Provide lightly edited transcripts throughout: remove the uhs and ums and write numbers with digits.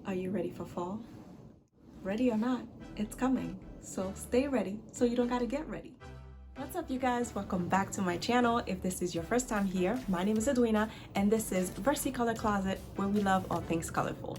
Are you ready for fall? Ready or not, it's coming. So stay ready so you don't gotta get ready. What's up, you guys? Welcome back to my channel. If this is your first time here, my name is Edwina and this is Versicolor Closet, where we love all things colorful.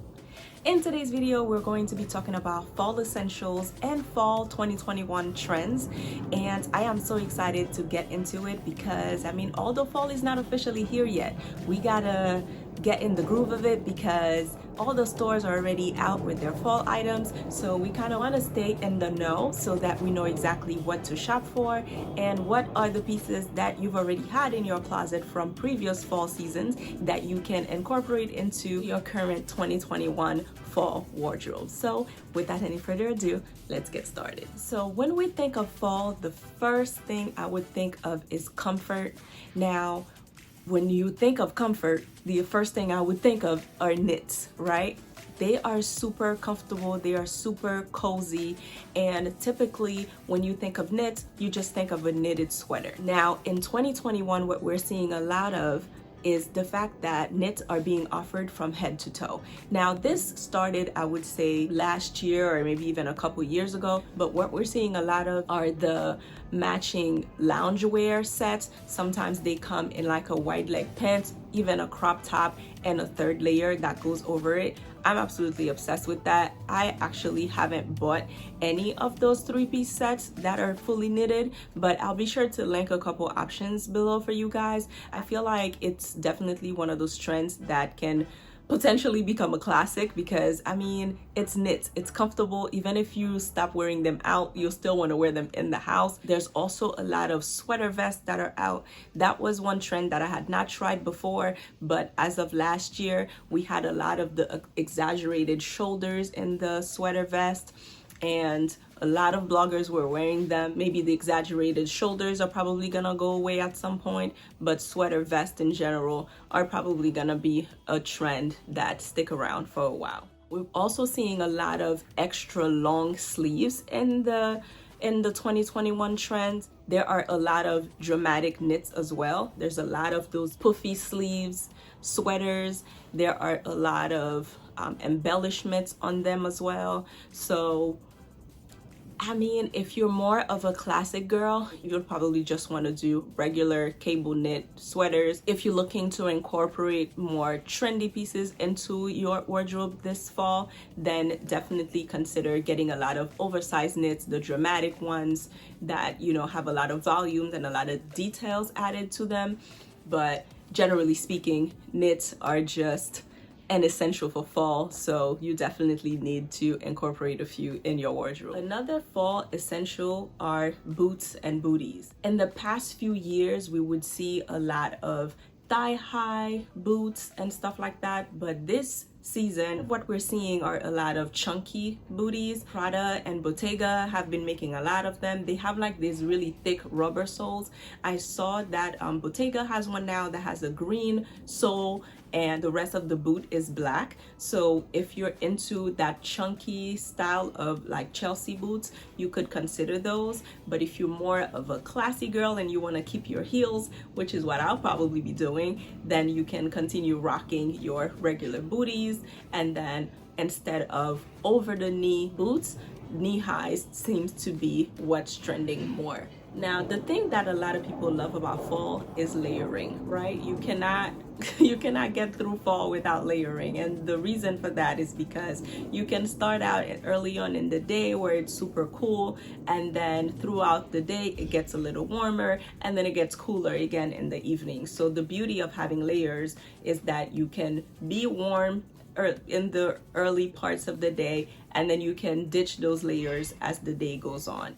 In today's video, we're going to be talking about fall essentials and fall 2021 trends. And I am so excited to get into it because, I mean, although fall is not officially here yet, we gotta get in the groove of it because all the stores are already out with their fall items. So we kind of want to stay in the know so that we know exactly what to shop for and what are the pieces that you've already had in your closet from previous fall seasons that you can incorporate into your current 2021 fall wardrobe. So without any further ado, let's get started. So when we think of fall, the first thing I would think of is comfort. Now, when you think of comfort, the first thing I would think of are knits, right? They are super comfortable, they are super cozy, and typically when you think of knits, you just think of a knitted sweater. Now in 2021, what we're seeing a lot of is the fact that knits are being offered from head to toe. Now this started, I would say, last year or maybe even a couple years ago, but what we're seeing a lot of are the matching loungewear sets. Sometimes they come in like a wide leg pant, even a crop top, and a third layer that goes over it. I'm absolutely obsessed with that. I actually haven't bought any of those three-piece sets that are fully knitted, but I'll be sure to link a couple options below for you guys. I feel like it's definitely one of those trends that can potentially become a classic because, I mean, it's knits, it's comfortable. Even if you stop wearing them out, you'll still want to wear them in the house. There's also a lot of sweater vests that are out. That was one trend that I had not tried before, but as of last year, we had a lot of the exaggerated shoulders in the sweater vest, and a lot of bloggers were wearing them. Maybe the exaggerated shoulders are probably gonna go away at some point, but sweater vests in general are probably gonna be a trend that stick around for a while. We're also seeing a lot of extra long sleeves in the 2021 trends. There are a lot of dramatic knits as well. There's a lot of those puffy sleeves, sweaters. There are a lot of embellishments on them as well. So I mean, if you're more of a classic girl, you'll probably just want to do regular cable knit sweaters. If you're looking to incorporate more trendy pieces into your wardrobe this fall, then definitely consider getting a lot of oversized knits, the dramatic ones that, you know, have a lot of volumes and a lot of details added to them. But generally speaking, knits are just an essential for fall, so you definitely need to incorporate a few in your wardrobe. Another fall essential are boots and booties. In the past few years, we would see a lot of thigh-high boots and stuff like that, but this season what we're seeing are a lot of chunky booties. Prada and Bottega have been making a lot of them. They have like these really thick rubber soles. I saw that Bottega has one now that has a green sole and the rest of the boot is black. So if you're into that chunky style of like Chelsea boots, you could consider those. But if you're more of a classy girl and you want to keep your heels, which is what I'll probably be doing, then you can continue rocking your regular booties. And then instead of over the knee boots, knee highs seems to be what's trending more. Now, the thing that a lot of people love about fall is layering, right? You cannot get through fall without layering, and the reason for that is because you can start out early on in the day where it's super cool, and then throughout the day it gets a little warmer, and then it gets cooler again in the evening. So the beauty of having layers is that you can be warm in the early parts of the day, and then you can ditch those layers as the day goes on.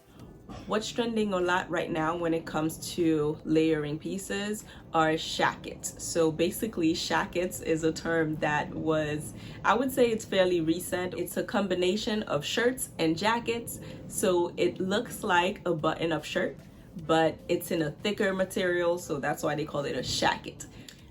What's trending a lot right now when it comes to layering pieces are shackets. So basically, shackets is a term that was, I would say it's fairly recent. It's a combination of shirts and jackets. So it looks like a button-up shirt, but it's in a thicker material, so that's why they call it a shacket.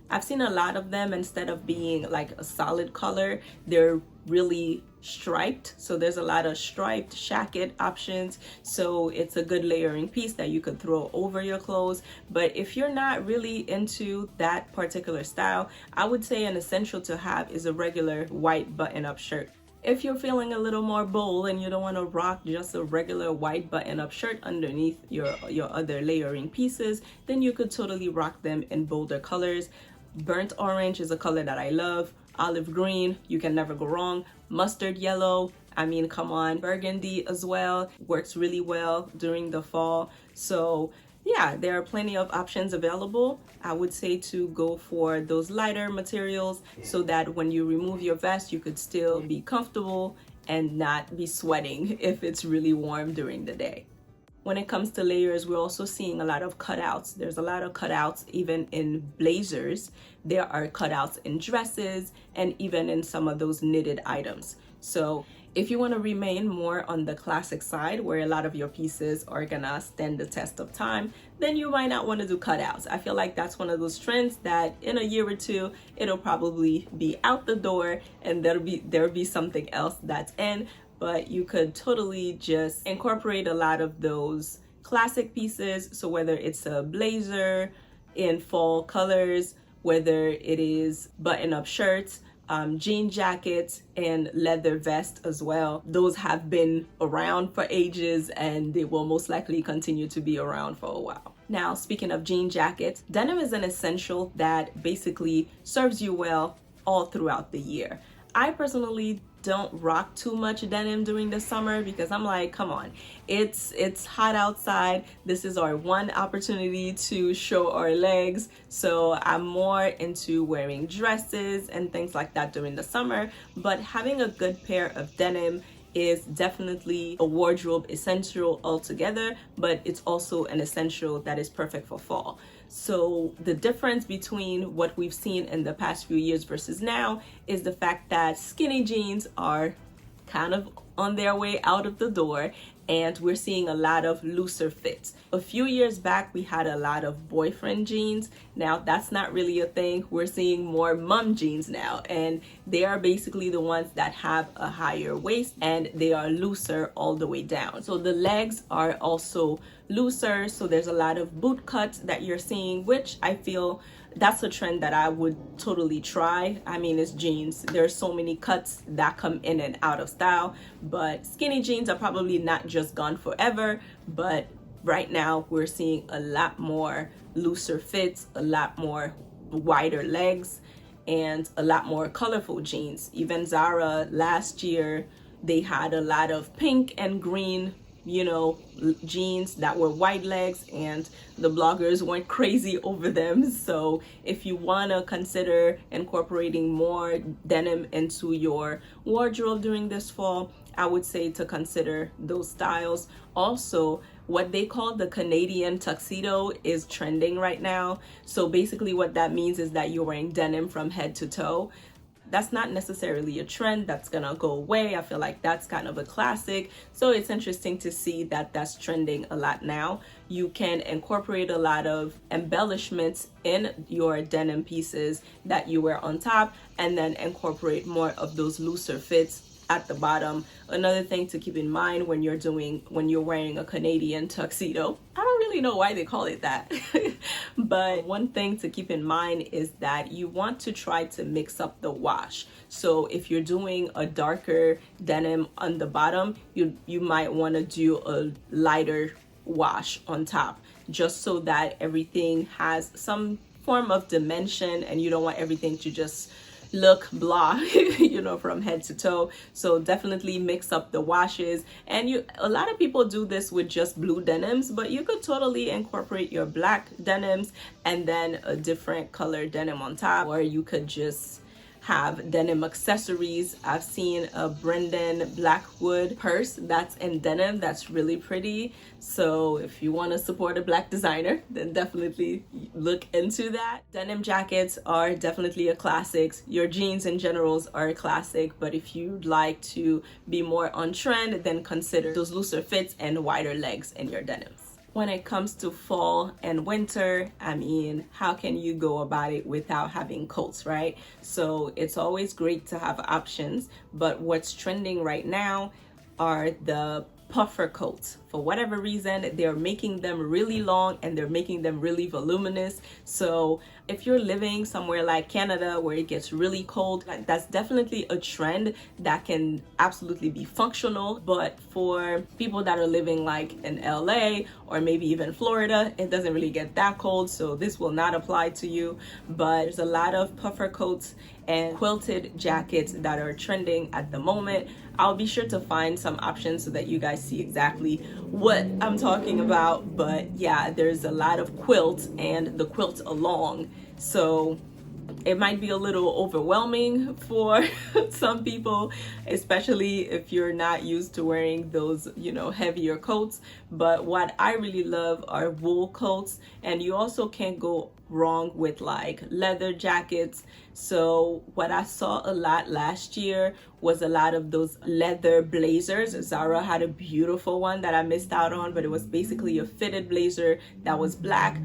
I've seen a lot of them, instead of being like a solid color, they're really striped. So there's a lot of striped shacket options. So it's a good layering piece that you could throw over your clothes. But if you're not really into that particular style, I would say an essential to have is a regular white button-up shirt. If you're feeling a little more bold and you don't want to rock just a regular white button-up shirt underneath your other layering pieces, then you could totally rock them in bolder colors. Burnt orange is a color that I love. Olive green, you can never go wrong. Mustard yellow, I mean, come on. Burgundy as well works really well during the fall. So yeah, there are plenty of options available. I would say to go for those lighter materials so that when you remove your vest, you could still be comfortable and not be sweating if it's really warm during the day. When it comes to layers, we're also seeing a lot of cutouts. There's a lot of cutouts even in blazers. There are cutouts in dresses and even in some of those knitted items. So if you want to remain more on the classic side where a lot of your pieces are gonna stand the test of time, then you might not want to do cutouts. I feel like that's one of those trends that in a year or two, it'll probably be out the door and there'll be something else that's in. But you could totally just incorporate a lot of those classic pieces. So whether it's a blazer in fall colors, whether it is button-up shirts, jean jackets, and leather vest as well. Those have been around for ages and they will most likely continue to be around for a while. Now, speaking of jean jackets, denim is an essential that basically serves you well all throughout the year. I personally don't rock too much denim during the summer because I'm like, come on, it's hot outside. This is our one opportunity to show our legs. So I'm more into wearing dresses and things like that during the summer. But having a good pair of denim is definitely a wardrobe essential altogether, but it's also an essential that is perfect for fall. So the difference between what we've seen in the past few years versus now is the fact that skinny jeans are kind of on their way out of the door and we're seeing a lot of looser fits. A few years back, we had a lot of boyfriend jeans. Now that's not really a thing. We're seeing more mom jeans now, and they are basically the ones that have a higher waist and they are looser all the way down. So the legs are also looser. So there's a lot of boot cuts that you're seeing, which I feel that's a trend that I would totally try. I mean, it's jeans. There's so many cuts that come in and out of style, but skinny jeans are probably not just gone forever, but right now we're seeing a lot more looser fits, a lot more wider legs, and a lot more colorful jeans. Even ZARA last year, they had a lot of pink and green, you know, jeans that were wide legs, and the bloggers went crazy over them. So if you want to consider incorporating more denim into your wardrobe during this fall, I would say to consider those styles. Also, what they call the Canadian tuxedo is trending right now. So basically what that means is that you're wearing denim from head to toe. That's not necessarily a trend that's gonna go away. I feel like that's kind of a classic. So it's interesting to see that that's trending a lot now. You can incorporate a lot of embellishments in your denim pieces that you wear on top, and then incorporate more of those looser fits at the bottom. Another thing to keep in mind when you're wearing a Canadian tuxedo, I don't really know why they call it that, but one thing to keep in mind is that you want to try to mix up the wash. So if you're doing a darker denim on the bottom, you might want to do a lighter wash on top, just so that everything has some form of dimension and you don't want everything to just look blah, you know, from head to toe. So definitely mix up the washes. And a lot of people do this with just blue denims, but you could totally incorporate your black denims and then a different color denim on top, or you could just have denim accessories. I've seen a Brendan Blackwood purse that's in denim that's really pretty. So if you want to support a black designer, then definitely look into that. Denim jackets are definitely a classic. Your jeans in generals are a classic, but if you'd like to be more on trend, then consider those looser fits and wider legs in your denims. When it comes to fall and winter, I mean, how can you go about it without having coats, right? So it's always great to have options, but what's trending right now are the puffer coats. For whatever reason, they're making them really long and they're making them really voluminous. So If you're living somewhere like Canada where it gets really cold, that's definitely a trend that can absolutely be functional. But for people that are living like in LA or maybe even Florida, it doesn't really get that cold, so this will not apply to you. But there's a lot of puffer coats and quilted jackets that are trending at the moment. I'll be sure to find some options so that you guys see exactly what I'm talking about. But yeah, there's a lot of quilts and the quilt along, so it might be a little overwhelming for some people, especially if you're not used to wearing those, you know, heavier coats. But what I really love are wool coats, and you also can't go wrong with like leather jackets. So what I saw a lot last year was a lot of those leather blazers. Zara had a beautiful one that I missed out on, but it was basically a fitted blazer that was black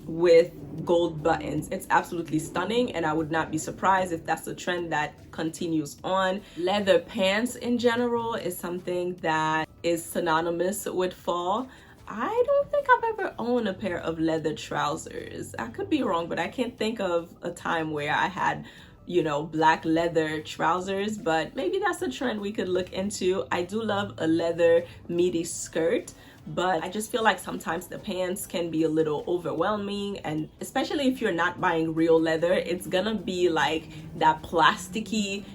with gold buttons. It's absolutely stunning, and I would not be surprised if that's a trend that continues on. Leather pants in general is something that is synonymous with fall. I don't think I've ever owned a pair of leather trousers. I could be wrong, but I can't think of a time where I had, you know, black leather trousers, but maybe that's a trend we could look into. I do love a leather midi skirt, but I just feel like sometimes the pants can be a little overwhelming, and especially if you're not buying real leather, it's gonna be like that plasticky.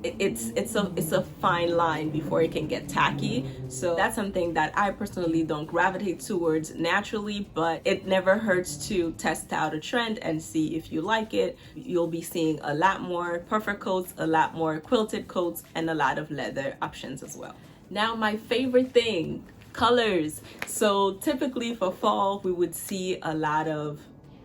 It's a fine line before it can get tacky. So that's something that I personally don't gravitate towards naturally, but it never hurts to test out a trend and see if you like it. You'll be seeing a lot more puffer coats, a lot more quilted coats, and a lot of leather options as well. Now, my favorite thing, colors. So typically for fall, we would see a lot of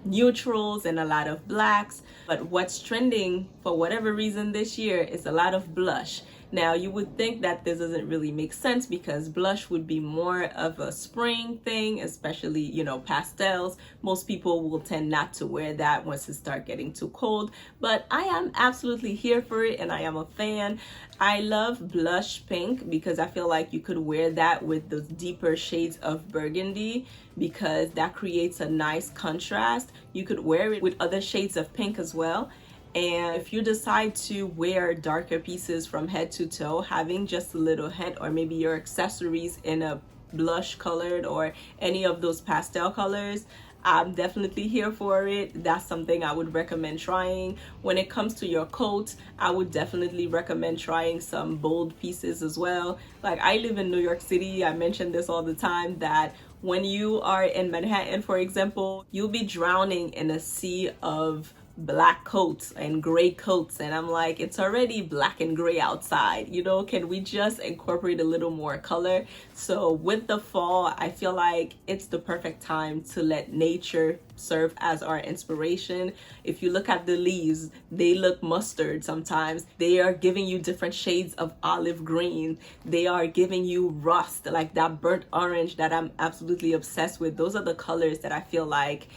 neutrals and a lot of blacks, but what's trending for whatever reason this year is a lot of blush. Now, you would think that this doesn't really make sense because blush would be more of a spring thing, especially, you know, pastels. Most people will tend not to wear that once it starts getting too cold, but I am absolutely here for it and I am a fan. I love blush pink because I feel like you could wear that with those deeper shades of burgundy because that creates a nice contrast. You could wear it with other shades of pink as well. And if you decide to wear darker pieces from head to toe, having just a little hint or maybe your accessories in a blush colored or any of those pastel colors, I'm definitely here for it. That's something I would recommend trying. When it comes to your coat, I would definitely recommend trying some bold pieces as well. Like, I live in New York City. I mention this all the time that when you are in Manhattan, for example, you'll be drowning in a sea of black coats and gray coats, and I'm like, it's already black and gray outside, you know, can we just incorporate a little more color? So with the fall, I feel like it's the perfect time to let nature serve as our inspiration. If you look at the leaves, they look mustard sometimes. They are giving you different shades of olive green. They are giving you rust, like that burnt orange that I'm absolutely obsessed with. Those are the colors that I feel like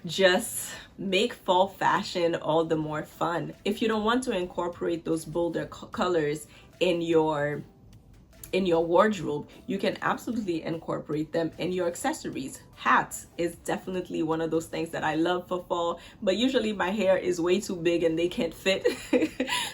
just make fall fashion all the more fun. If you don't want to incorporate those bolder colors in your wardrobe, you can absolutely incorporate them in your accessories. Hats is definitely one of those things that I love for fall, but usually my hair is way too big and they can't fit.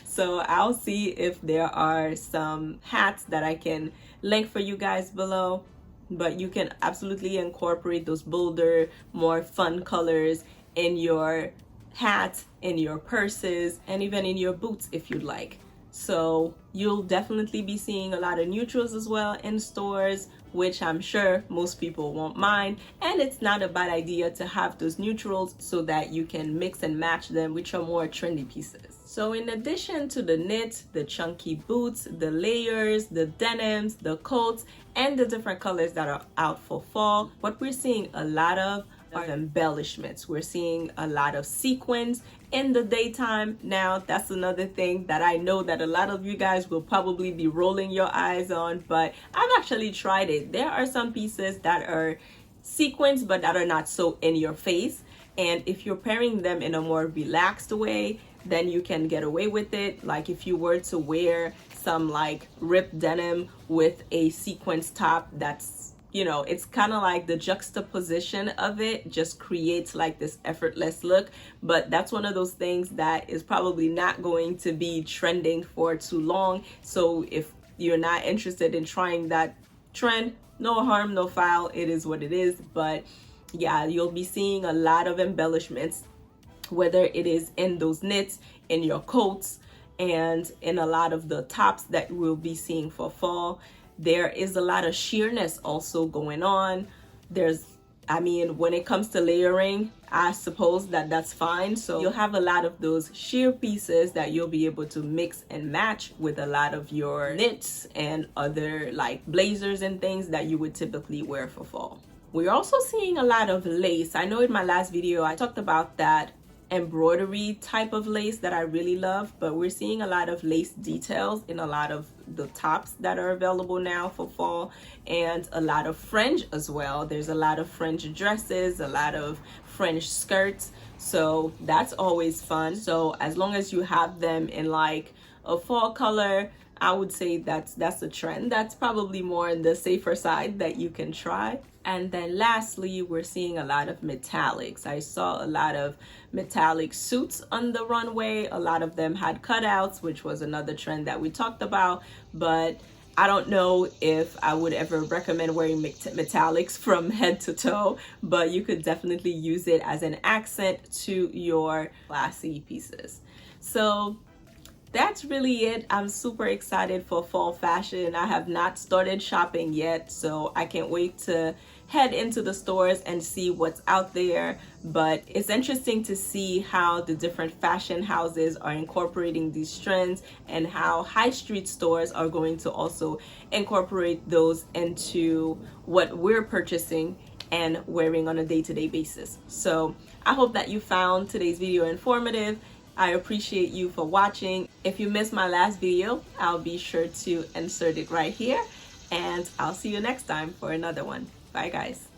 So I'll see if there are some hats that I can link for you guys below. But you can absolutely incorporate those bolder, more fun colors in your hats, in your purses, and even in your boots if you'd like. So you'll definitely be seeing a lot of neutrals as well in stores, which I'm sure most people won't mind. And it's not a bad idea to have those neutrals so that you can mix and match them with your more trendy pieces. So in addition to the knit, the chunky boots, the layers, the denims, the coats, and the different colors that are out for fall, what we're seeing a lot of are embellishments. We're seeing a lot of sequins in the daytime. Now, that's another thing that I know that a lot of you guys will probably be rolling your eyes on, but I've actually tried it. There are some pieces that are sequins, but that are not so in your face. And if you're pairing them in a more relaxed way, then you can get away with it. Like if you were to wear some like ripped denim with a sequins top that's you know, it's kind of like the juxtaposition of it just creates like this effortless look. But that's one of those things that is probably not going to be trending for too long. So if you're not interested in trying that trend, no harm, no foul. It is what it is. But yeah, you'll be seeing a lot of embellishments, whether it is in those knits, in your coats, and in a lot of the tops that we'll be seeing for fall. There is a lot of sheerness also going on. I mean, when it comes to layering, I suppose that that's fine. So you'll have a lot of those sheer pieces that you'll be able to mix and match with a lot of your knits and other like blazers and things that you would typically wear for fall. We're also seeing a lot of lace. I know in my last video, I talked about that embroidery type of lace that I really love, but we're seeing a lot of lace details in a lot of the tops that are available now for fall, and a lot of fringe as well. There's a lot of fringe dresses, a lot of fringe skirts, so that's always fun. So as long as you have them in like a fall color, I would say that's a trend. That's probably more on the safer side that you can try. And then lastly, we're seeing a lot of metallics. I saw a lot of metallic suits on the runway. A lot of them had cutouts, which was another trend that we talked about. But I don't know if I would ever recommend wearing metallics from head to toe, but you could definitely use it as an accent to your classy pieces. So that's really it. I'm super excited for fall fashion. I have not started shopping yet, so I can't wait to head into the stores and see what's out there. But it's interesting to see how the different fashion houses are incorporating these trends, and how high street stores are going to also incorporate those into what we're purchasing and wearing on a day-to-day basis. So I hope that you found today's video informative. I appreciate you for watching. If you missed my last video, I'll be sure to insert it right here, and I'll see you next time for another one. Bye guys.